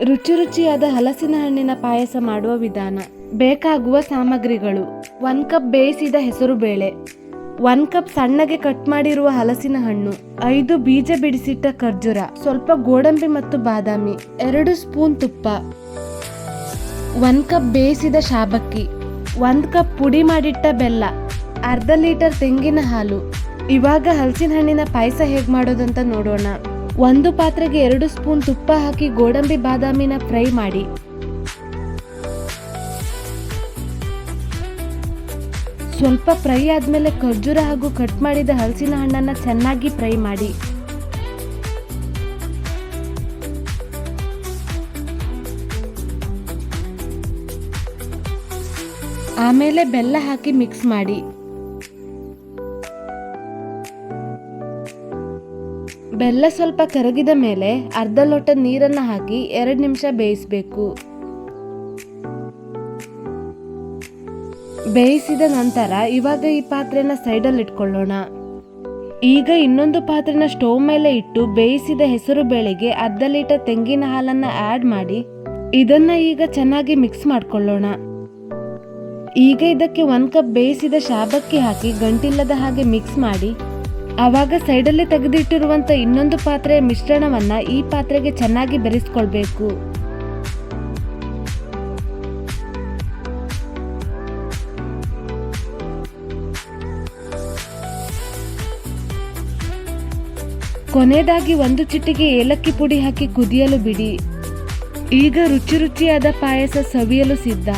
ರುಚಿ ರುಚಿಯಾದ ಹಲಸಿನ ಹಣ್ಣಿನ ಪಾಯಸ ಮಾಡುವ ವಿಧಾನ. ಬೇಕಾಗುವ ಸಾಮಗ್ರಿಗಳು: 1 ಕಪ್ ಬೇಯಿಸಿದ ಹೆಸರುಬೇಳೆ, 1 ಕಪ್ ಸಣ್ಣಗೆ ಕಟ್ ಮಾಡಿರುವ ಹಲಸಿನ ಹಣ್ಣು, 5 ಬೀಜ ಬಿಡಿಸಿಟ್ಟ ಖರ್ಜೂರ, ಸ್ವಲ್ಪ ಗೋಡಂಬಿ ಮತ್ತು ಬಾದಾಮಿ, 2 ಸ್ಪೂನ್ ತುಪ್ಪ, 1 ಕಪ್ ಬೇಯಿಸಿದ ಶಾಬಕ್ಕಿ, 1 ಕಪ್ ಪುಡಿ ಮಾಡಿಟ್ಟ ಬೆಲ್ಲ, ಅರ್ಧ ಲೀಟರ್ ತೆಂಗಿನ ಹಾಲು. ಇವಾಗ ಹಲಸಿನ ಹಣ್ಣಿನ ಪಾಯಸ ಹೇಗೆ ಮಾಡೋದಂತ ನೋಡೋಣ. ಒಂದು ಪಾತ್ರೆಗೆ 2 ಸ್ಪೂನ್ ತುಪ್ಪ ಹಾಕಿ ಗೋಡಂಬಿ ಬಾದಾಮಿನ ಫ್ರೈ ಮಾಡಿ. ಸ್ವಲ್ಪ ಫ್ರೈ ಆದ್ಮೇಲೆ ಖರ್ಜೂರ ಹಾಗೂ ಕಟ್ ಮಾಡಿದ ಹಲಸಿನ ಹಣ್ಣನ್ನ ಚೆನ್ನಾಗಿ ಫ್ರೈ ಮಾಡಿ. ಆಮೇಲೆ ಬೆಲ್ಲ ಹಾಕಿ ಮಿಕ್ಸ್ ಮಾಡಿ. ಬೆಲ್ಲ ಸ್ವಲ್ಪ ಕರಗಿದ ಮೇಲೆ ಅರ್ಧ ಲೋಟ ನೀರನ್ನ ಹಾಕಿ 2 ನಿಮಿಷ ಬೇಯಿಸಬೇಕು. ಬೇಯಿಸಿದ ನಂತರ ಇವಾಗ ಈ ಪಾತ್ರೆನ ಸೈಡಲ್ಲಿ ಇಟ್ಕೊಳ್ಳೋಣ. ಈಗ ಇನ್ನೊಂದು ಪಾತ್ರೆನ ಸ್ಟವ್ ಮೇಲೆ ಇಟ್ಟು ಬೇಯಿಸಿದ ಹೆಸರು ಬೇಳೆಗೆ ಅರ್ಧ ಲೀಟರ್ ತೆಂಗಿನ ಹಾಲನ್ನ ಆಡ್ ಮಾಡಿ ಇದನ್ನ ಈಗ ಚೆನ್ನಾಗಿ ಮಿಕ್ಸ್ ಮಾಡ್ಕೊಳ್ಳೋಣ. ಈಗ ಇದಕ್ಕೆ 1 ಕಪ್ ಬೇಯಿಸಿದ ಶಾಬಕ್ಕಿ ಹಾಕಿ ಗಂಟಿಲ್ಲದ ಹಾಗೆ ಮಿಕ್ಸ್ ಮಾಡಿ. ಆವಾಗ ಸೈಡಲ್ಲಿ ತೆಗೆದಿಟ್ಟಿರುವಂತ ಇನ್ನೊಂದು ಪಾತ್ರೆಯ ಮಿಶ್ರಣವನ್ನ ಈ ಪಾತ್ರೆಗೆ ಚೆನ್ನಾಗಿ ಬೆರೆಸ್ಕೊಳ್ಬೇಕು. ಕೊನೆಯದಾಗಿ 1 ಚಿಟಿಕೆ ಏಲಕ್ಕಿ ಪುಡಿ ಹಾಕಿ ಕುದಿಯಲು ಬಿಡಿ. ಈಗ ರುಚಿ ರುಚಿಯಾದ ಪಾಯಸ ಸವಿಯಲು ಸಿದ್ಧ.